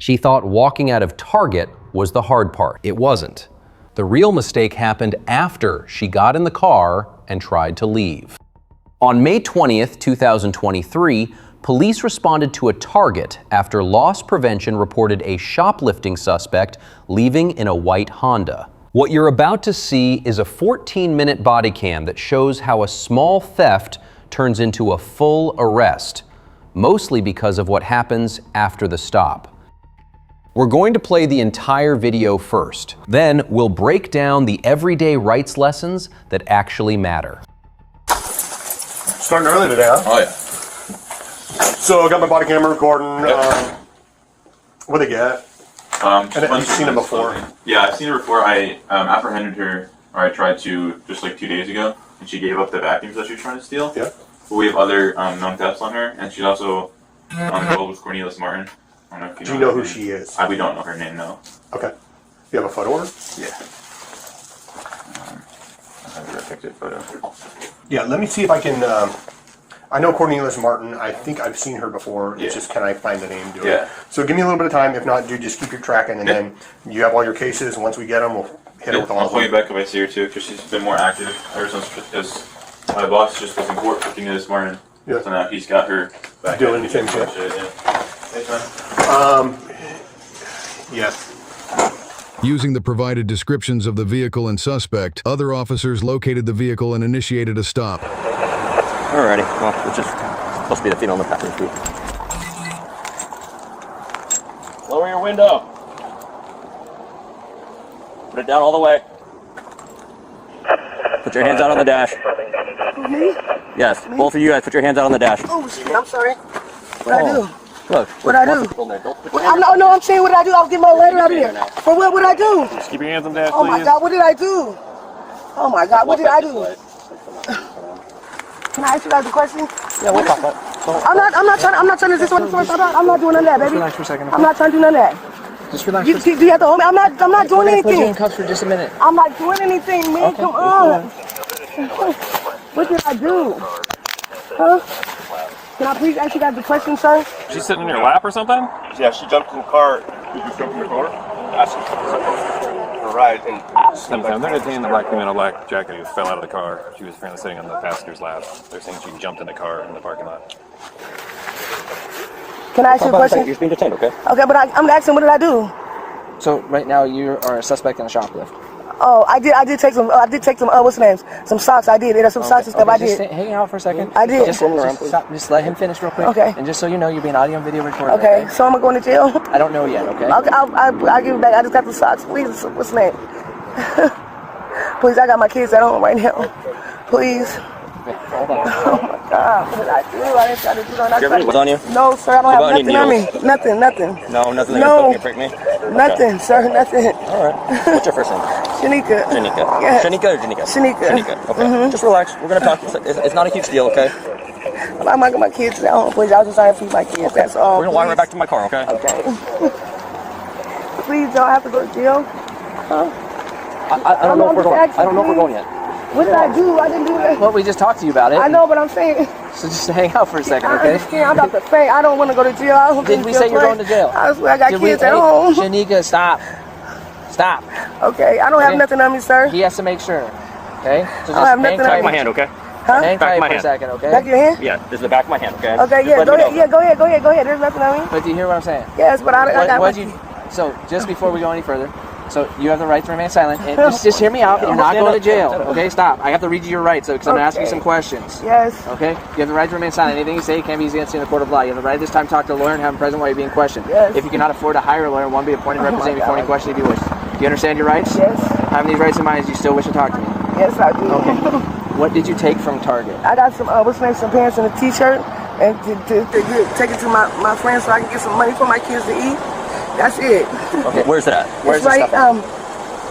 She thought walking out of Target was the hard part. It wasn't. The real mistake happened after she got in the car and tried to leave. On May 20th, 2023, police responded to a Target after loss prevention reported a shoplifting suspect leaving in a white Honda. What you're about to see is a 14-minute body cam that shows how a small theft turns into a full arrest, mostly because of what happens after the stop. We're going to play the entire video first. Then we'll break down the everyday rights lessons that actually matter. Starting early today, huh? Oh, yeah. So I got my body camera recording. What'd they get? And you've seen them before? Yeah, I've seen her before. I apprehended her, or I tried to, just like 2 days ago, and she gave up the vacuums that she was trying to steal. Yeah. But we have other known thefts on her, and she's also on the road with Cornelius Martin. I don't know if Do you know who she is? We don't know her name, no. Okay. You have a photo of her? Yeah. I have a picture photo. Yeah, let me see if I can. I know Cornelius Martin. I think I've seen her before. Yeah. It's just, can I find the name? Do Yeah. it. So give me a little bit of time. If not, dude, just keep your tracking, and then you have all your cases. And once we get them, we'll hit her with all I'll of call them. you back if I see her too, because she's been more active ever since, because my boss just was in court for Cornelius Martin. Yeah. So now he's got her back. Doing the same shit. Yes. Using the provided descriptions of the vehicle and suspect, other officers located the vehicle and initiated a stop. Alrighty, well, it's just supposed to be the feet on the passenger seat. Lower your window. Put it down all the way. Put your hands out on the dash. Me? Yes, both of you guys, put your hands out on the dash. Oh, shit, I'm sorry. What'd I do? Look, What'd I do? I'm saying, what did I do? I'll get my letter out of here. For what would I do? Just keep your hands on the dash, Oh my God, what did I do? Oh my God, what did I do? Can I ask you guys a question? Yeah, we'll talk about it. I'm not trying to just want to source. I'm not doing none of that, baby. Relax for a second. I'm not trying to do none of that. Just relax. Do you have to hold me? I'm not doing Put you in anything. cuffs for just a minute. I'm not doing anything, man. Okay. Come on. What did I do? Huh? Can I please ask you guys a question, sir? She's sitting in your lap or something? Yeah, she jumped in the car. You just jump in the car? Asking for a ride. And They're detaining the black woman in a black jacket who fell out of the car. She was apparently sitting on the passenger's lap. They're saying she jumped in the car in the parking lot. Can I ask you a question? You're being detained, okay? Okay, but I'm asking, what did I do? So right now you are a suspect in a shoplift. Oh, I did take some. What's the names? Some socks. I did. There's some socks and stuff. I Just did. hang out for a second. I did. Just let him finish real quick. Okay. And just so you know, you're being audio and video recorded. Okay, so I'm going to jail. I don't know yet. Okay. Okay, I'll give it back. I just got the socks. Please, what's the name? Please, I got my kids at home right now. Please. Hold on. Oh my God, what did I do? I didn't try to do that. You have any what's on you? No, sir, I don't have nothing on me. Nothing. No, nothing that No. you prick me? Nothing, sir, nothing. Alright. What's your first name? Shanika. Shanika. Yes. Shanika or Janika? Shanika. Shanika. Okay. Just relax. We're gonna talk. It's not a huge deal, okay? I'm not my kids at home, please. I was just trying to feed my kids. That's all. We're gonna walk right back to my car, okay? Okay. Please don't have to go to jail. Huh? I don't know if we're going. I don't know if we're going yet. What did I do? I didn't do that. Well, we just talked to you about it. I know, but I'm saying. So just hang out for a second, I okay? understand. I'm about to faint. I don't want to go to jail. I don't Did we say you're going to jail? I swear I got kids at home. Shanika, stop. Stop. Okay, I don't have nothing on me, sir. He has to make sure. Okay? So I don't have nothing on Back me. my hand, okay? Huh? hang Back tight my for a hand. second, okay? Back of your hand? Yeah, this is the back of my hand, okay? Okay, Just yeah, let go me ahead. know. Yeah, go ahead. There's nothing on me. But do you hear what I'm saying? Yes, but I got What you? So just before we go any further, so you have the right to remain silent. And just hear me out. You're not going to jail. Okay, stop. I have to read you your rights, because I'm going to ask you some questions. Yes. Okay? You have the right to remain silent. Anything you say can be used against you in the court of law. You have the right at this time to talk to a lawyer and have him present while you're being questioned. Yes. If you cannot afford to hire a lawyer, one be appointed representative before any question if you wish. Do you understand your rights? Yes. Having these rights in mind, do you still wish to talk to me? Yes, I do. Okay. What did you take from Target? I got some, some pants and a t-shirt, and to take it to my friends so I can get some money for my kids to eat. That's it. Okay, where's it at? Where's It's right,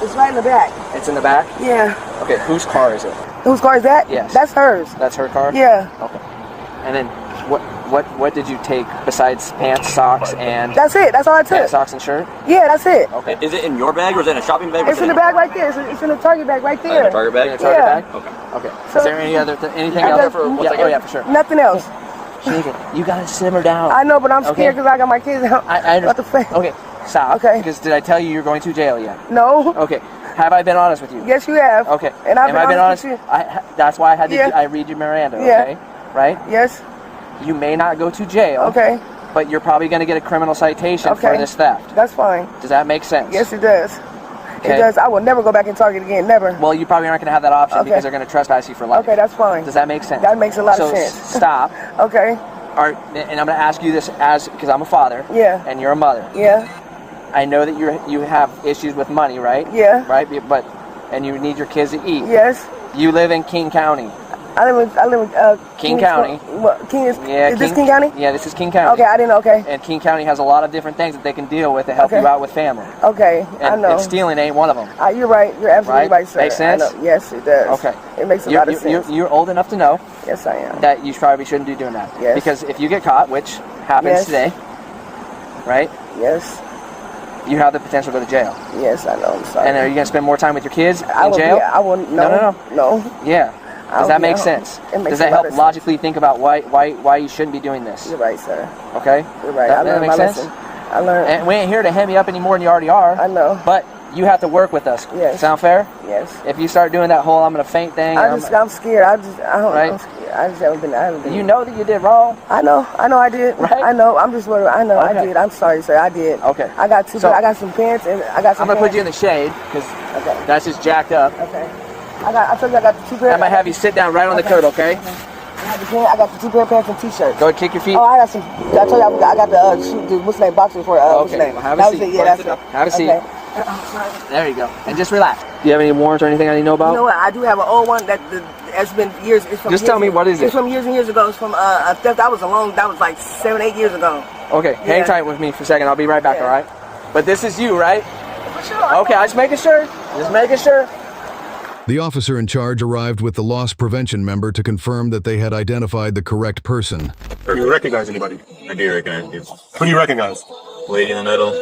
it's right in the back. It's in the back? Yeah. Okay, whose car is it? Whose car is that? Yes. That's hers. That's her car? Yeah. Okay. And then what did you take besides pants, socks, and That's it. That's all I took. pants, socks, and shirt? Yeah, that's it. Okay. Is it in your bag or is it in a shopping bag? It's in the bag right there. It's in the Target bag right In there. a Target bag? In a Target Yeah. bag? Okay. So- is there anything I else? got- Oh yeah, for sure. Nothing else. Jacob, you gotta simmer down. I know, but I'm Okay. scared because I got my kids out. I What the understand. fuck? Okay, stop. Okay. Because did I tell you you're going to jail yet? No. Okay. Have I been honest with you? Yes, you have. Okay. And I've Have I been honest? with you. That's why I had to. Yeah. I read you Miranda. Yeah. Okay. Right. Yes. You may not go to jail. Okay. But you're probably going to get a criminal citation for Okay. this theft. That's fine. Does that make sense? Yes, it does. Okay. It does. I will never go back in Target again. Never. Well, you probably aren't going to have that option Okay. because they're going to trespass you for life. Okay, that's fine. Does that make sense? That makes a lot of So sense. stop. Okay. And I'm going to ask you this because I'm a father. Yeah. And you're a mother. Yeah. I know that you have issues with money, right? Yeah. Right. And you need your kids to eat. Yes. You live in King County. I live in King County. What? King is? Yeah. Is this King County? Yeah, this is King County. Okay, I didn't know. Okay. And King County has a lot of different things that they can deal with to help Okay. you out with family. Okay, I And, know. and stealing ain't one of them. You're right. You're absolutely right, sir. Makes sense? I know. Yes, it does. Okay. It makes a lot of sense. You're old enough to know Yes, I am. that you probably shouldn't be doing that. Yes. Because if you get caught, which happens Yes. today, right? Yes. You have the potential to go to jail. Yes, I know. I'm sorry. And are you going to spend more time with your kids I in will jail? Be, I will. No. No. Yeah. I'll Does that be make at home. sense? It makes Does a that lot help of sense. logically think about why you shouldn't be doing this? You're right, sir. Okay? You're right. That I learned make my sense? lesson. I learned. And we ain't here to hem you up any more than you already are. I know. But you have to work with us. Yes. Sound fair? Yes. If you start doing that whole I'm gonna faint thing, I'm scared. I don't. Right? I'm scared. I just haven't been. You know that you did wrong. I know I did. Right? I know. I'm just worried. I know I Okay. did. I'm sorry, sir. I did. Okay. I got two. So- I got some pants and I got some. I'm gonna put pants. you in the shade because Okay. that's just jacked up. Okay. I told you I got the two pairs. I'm gonna have you sit down right on the curb, okay? I got the two pair of pants and t-shirts. Go ahead, kick your feet. Oh, I got some. I told you I got the what's the name boxers for what's the Okay, name? well, have That a was seat. it. Yeah, that's it. Have a seat. Okay. There you go. And just relax. Do you have any warrants or anything I need to know about? You know what? I do have an old one it's been years. It's from Just years tell me, what is it? It's from years and years ago. It's from a theft. That was like 7-8 years ago. Okay, hang Yeah. tight with me for a second. I'll be right back, Yeah. all right? But this is you, right? For sure. Okay, I just making sure. Just making sure. The officer in charge arrived with the loss prevention member to confirm that they had identified the correct person. Do you recognize anybody? I do recognize you. Who do you recognize? Lady in the middle.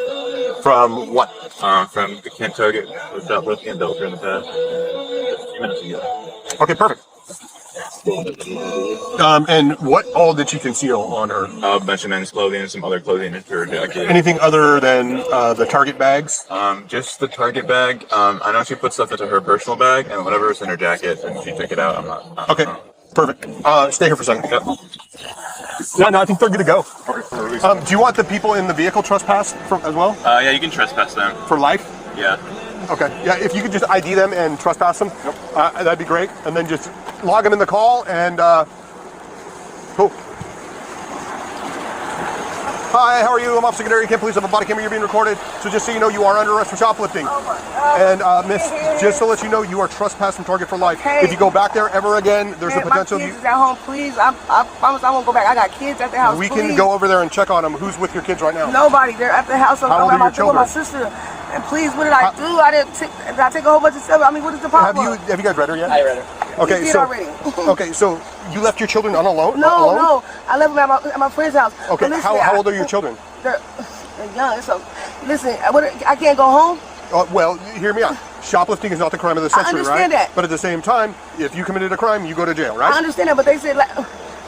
From what? From the Kent Target with shoplifting and Delta in the past. A few minutes ago. Okay, perfect. And what all did she conceal on her? A bunch of men's clothing and some other clothing in her jacket. Anything other than the Target bags? Just the Target bag. I know she put stuff into her personal bag and whatever was in her jacket, and she took it out. I'm not. Okay, perfect. Stay here for a second. Yep. No, I think they're good to go. Do you want the people in the vehicle trespassed as well? Yeah, you can trespass them. For life? Yeah. Okay. Yeah, if you could just ID them and trespass them, that'd be great. And then just log them in the call and cool. Hi, how are you? I'm Officer Gary. Kent Police have a body camera. You're being recorded. So just so you know, you are under arrest for shoplifting. And miss, just to let you know, you are trespassed from Target for life. Okay. If you go back there ever again, there's a potential. My kids is at home, please. I promise I won't go back. I got kids at the house. We please. can go over there and check on them. Who's with your kids right now? Nobody. They're at the house. How old are your children? With my sister. And please, what did I do? Did I take a whole bunch of stuff? I mean, what is the problem? Have you guys read her yet? I read her. Okay, We did so already. okay, so you left your children alone? No. I left them at my friend's house. Okay, But listen, how old are your children? They're young. So listen, I can't go home. Well, hear me out. Shoplifting is not the crime of the century, right? understand that. But at the same time, if you committed a crime, you go to jail, right? I understand that, but they said, like,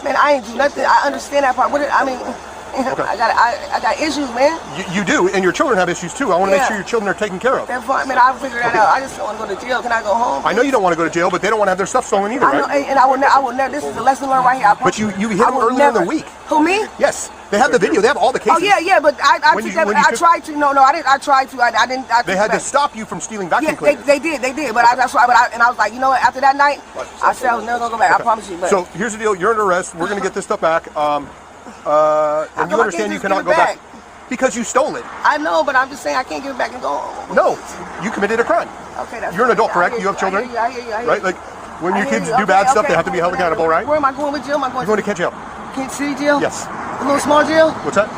man, I ain't do nothing. I understand that part. Okay. I got issues, man. You do, and your children have issues too. I want to make Yeah. sure your children are taken care of. That's fine, man. I'll figure that out. I just don't want to go to jail. Can I go home? I know you don't want to go to jail, but they don't want to have their stuff stolen either, I know, right? and I will never. This is a lesson learned right here. I But you hit I them will earlier in the never. week. Who, me? Yes, they have the video. They have all the cases. Oh yeah, but I When took you- that. when you I took- tried to. No, I didn't. I tried to. I didn't. I They took had it to back. stop you from stealing vacuum Yeah, cleaners. they did. But that's why. And I was like, you know what? After that night, I said I was never gonna go back. I promise you. But So here's the deal. You're under arrest. We're going to get this stuff back. And come you I understand can't you just cannot give go it back. back? Because you stole it. I know, but I'm just saying I can't give it back and go home. No, you committed a crime. Okay, that's You're an fine. adult, I correct? hear You have children? I hear you. I hear you. Right? Like, when I your hear kids you. do bad Okay, stuff, they okay. have to be held accountable, right? Where am I going with jail? Am I You're going to Kent jail. Kent City jail? Yes. A little small jail? What's that?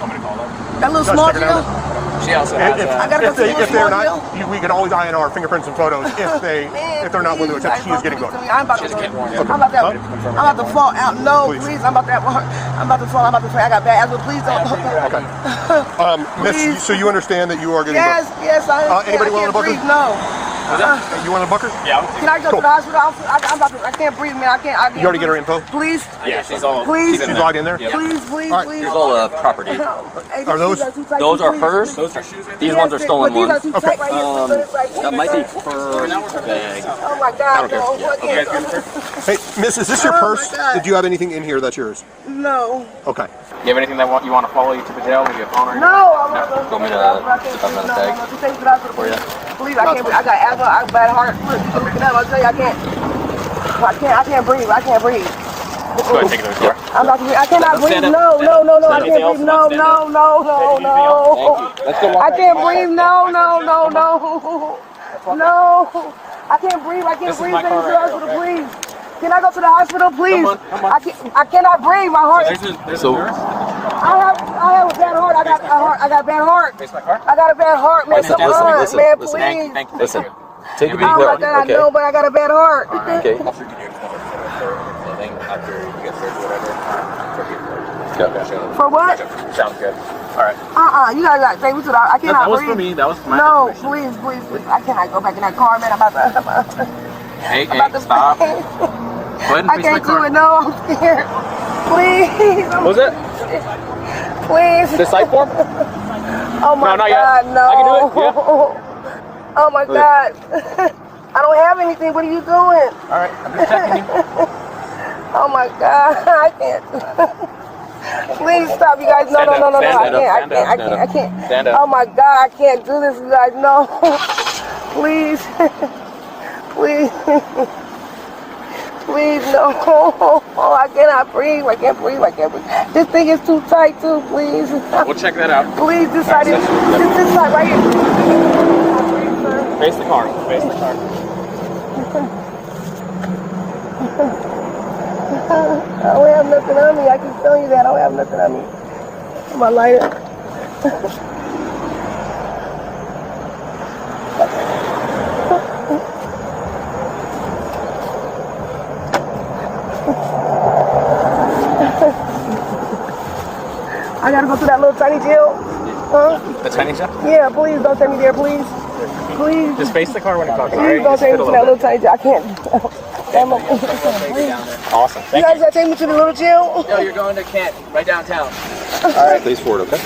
That little Guys, small check it out. jail? She also If, has I gotta go to the if they're small not, we can always INR fingerprints and photos if they're not willing to accept. She is getting booked. I'm about to I'm about to fall out. No, please. I'm about to fall. I got bad asthma. Please don't. Miss, Please. so you understand that you are getting booked? Yes, I understand. Anybody I willing can't to book breathe. him? No. You want a bucker? Yeah. Can I go to the hospital? I can't breathe, man. I can't. You already get her info? Please. Yeah, she's all. Please. She's logged in there? Please, please, All right. please. Here's all property. Hey, Are those- Those are hers. Those are shoes. These ones are stolen These are ones. too tight right here. That might be fur bag. Oh my God, no. Hey, miss, is this your Oh, purse? my God. Did you have anything in here that's yours? No. Okay. You have anything that you want to follow you to the jail? Maybe a phone or anything? No. Want me to zip up another tag? For you? Please, I can't breathe. I got asthma. I got bad heart. Look, you can look it up. I'll tell you, I can't breathe. I can't breathe. Go ahead, take it to the store. I'm not. I cannot breathe. No. I can't breathe. No. I can't breathe. No. I can't breathe. I can't breathe. Take me to the hospital, please. Can I go to the hospital, please? Come on. I cannot breathe. My heart. There's a nurse. I have a bad heart. I got a bad heart. Face my car. I got a bad heart, man. Come on, man, please. Thank you. Listen, take a deep Oh my breath. God, no, but I got a bad heart. Okay. Officer, can you explain anything after you get surgery or whatever? For what? Sounds good. All right. You guys got to take me to the. I cannot That was breathe. for me. That was for my No, information. please. I cannot go back in that car, man. I'm about to. Hey, about to stop. Go faint. ahead and I face my can't do car. it. No, I'm scared. Please. What was it? Please. The site form? Oh my not yet. God, no. I can do it, yeah. Oh my God. I don't have anything. What are you doing? All right, I'm just checking you. Oh my God, I can't. Please stop, you guys. No. I can't. Stand up. Oh my God, I can't do this, you guys. No. Please. Please, no. Oh, I cannot breathe. I can't breathe. This thing is too tight, too. Please. We'll check that out. Please, this side is this side right here. Face the car. Face the car. I don't have nothing on me. I keep telling you that. I don't have nothing on me. My lighter. I gotta go to that little tiny jail. Huh? The tiny jail? Yeah, please don't take me there, please. Please. Just face the car when you're talking. Please don't take me to that little tiny jail. I can't. Awesome. You guys gotta take me to the little jail? No, you're going to Kent, right downtown. All right, please forward, okay?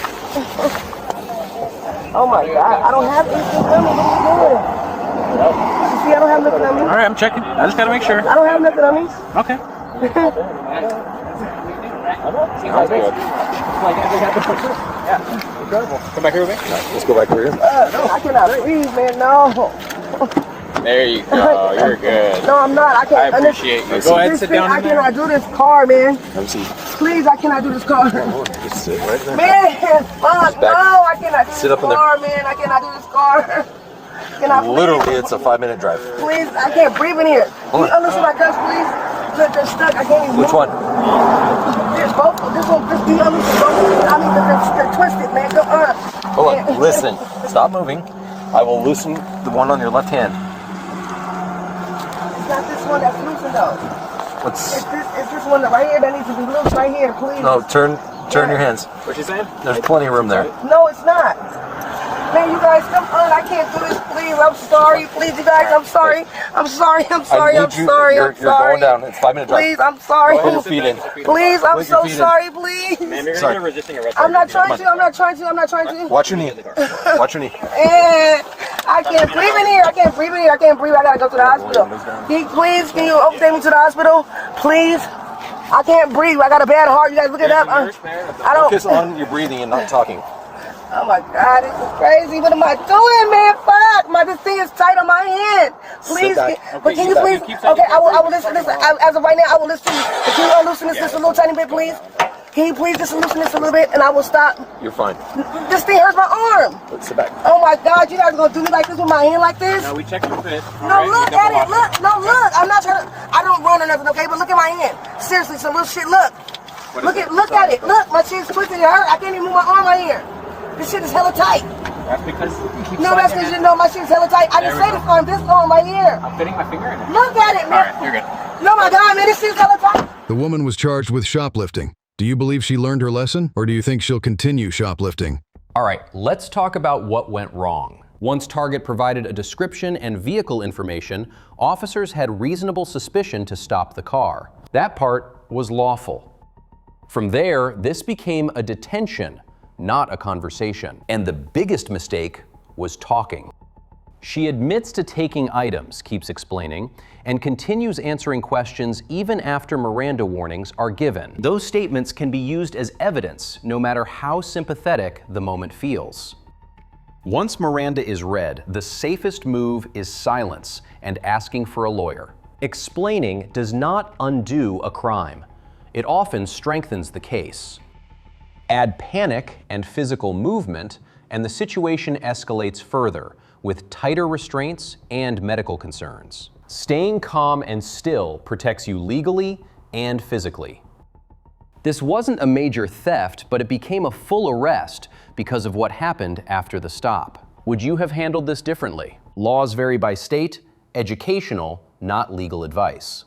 Oh my God, I don't have anything on me. What are you doing? You see, I don't have nothing on me. All right, I'm checking. I just gotta make sure. I don't have nothing on me. Okay. Sounds good. Yeah. Incredible. Come back here with me. Let's go back over here. I cannot breathe, man. No. There you go. You're good. No, I'm not. I I can't. appreciate you. Go ahead, This sit thing, down I in there. cannot do this car, man. Let me see. Please, I cannot do this car. Just sit right there. Man, fuck, no, I cannot do Sit this up in there. car, man. I cannot do this car. Cannot Literally, it's a 5-minute drive. Please, I can't breathe in here. Can you unloosen my guts, please? Look, they're stuck. I can't even Which move. one? There's both. This one, this the unloosen both. I mean, they're twisted, man. Come on. Hold on. Listen. Stop moving. I will loosen the one on your left hand. It's not this one that's loosened, though. Let's. It's this one right here that needs to be loose right here, please. No, turn your hands. What's she saying? There's plenty of room there. No, it's not. Man, you guys, come on. I can't do this, please. I'm sorry. Please, you guys, I'm sorry. I'm sorry. I'm sorry. I'm sorry. You're I'm sorry. going down. It's 5-minute drive. Please, I'm sorry. Put your feet in. Please, I'm Put your so feet in. sorry, please. Ma'am, you're Sorry. gonna get a resisting arrest. I'm not trying to. I'm not trying to. I'm not trying to. Watch your knee. Watch your knee. I can't breathe in here. I can't breathe in here. I can't breathe. I gotta go to the hospital. Can you take me to the hospital? Please. I can't breathe. I got a bad heart. You guys look it up. I don't. Focus on your breathing and not talking. Oh my God, this is crazy. What am I doing, man? Fuck. This thing is tight on my hand. Please. back. But can you please? Okay, I will listen. Listen. As of right now, I will listen. But can you unloosen this just a little tiny bit, please? Can you please just loosen this a little bit, and I will stop. You're fine. This thing hurts my arm. Let's sit back. Oh my God, you guys gonna do me like this with my hand like this? No, we checked your fit. No, look at it. Look. No, look. I'm not trying to. I don't run or nothing, okay? But look at my hand. Seriously, some little shit. Look. Look at it. Look, my shit's twisted. It hurt. I can't even move my arm right here. This shit is hella tight. That's because you keep No, that's because you know my shit's hella tight. I just say this arm, right here. I'm fitting my finger in it. Look at it, man. All right, you're good. No, my God, man, this shit's hella tight. The woman was charged with shoplifting. Do you believe she learned her lesson, or do you think she'll continue shoplifting? All right, let's talk about what went wrong. Once Target provided a description and vehicle information, officers had reasonable suspicion to stop the car. That part was lawful. From there, this became a detention, not a conversation. And the biggest mistake was talking. She admits to taking items, keeps explaining, and continues answering questions even after Miranda warnings are given. Those statements can be used as evidence, no matter how sympathetic the moment feels. Once Miranda is read, the safest move is silence and asking for a lawyer. Explaining does not undo a crime. It often strengthens the case. Add panic and physical movement, and the situation escalates further, with tighter restraints and medical concerns. Staying calm and still protects you legally and physically. This wasn't a major theft, but it became a full arrest because of what happened after the stop. Would you have handled this differently? Laws vary by state, educational, not legal advice.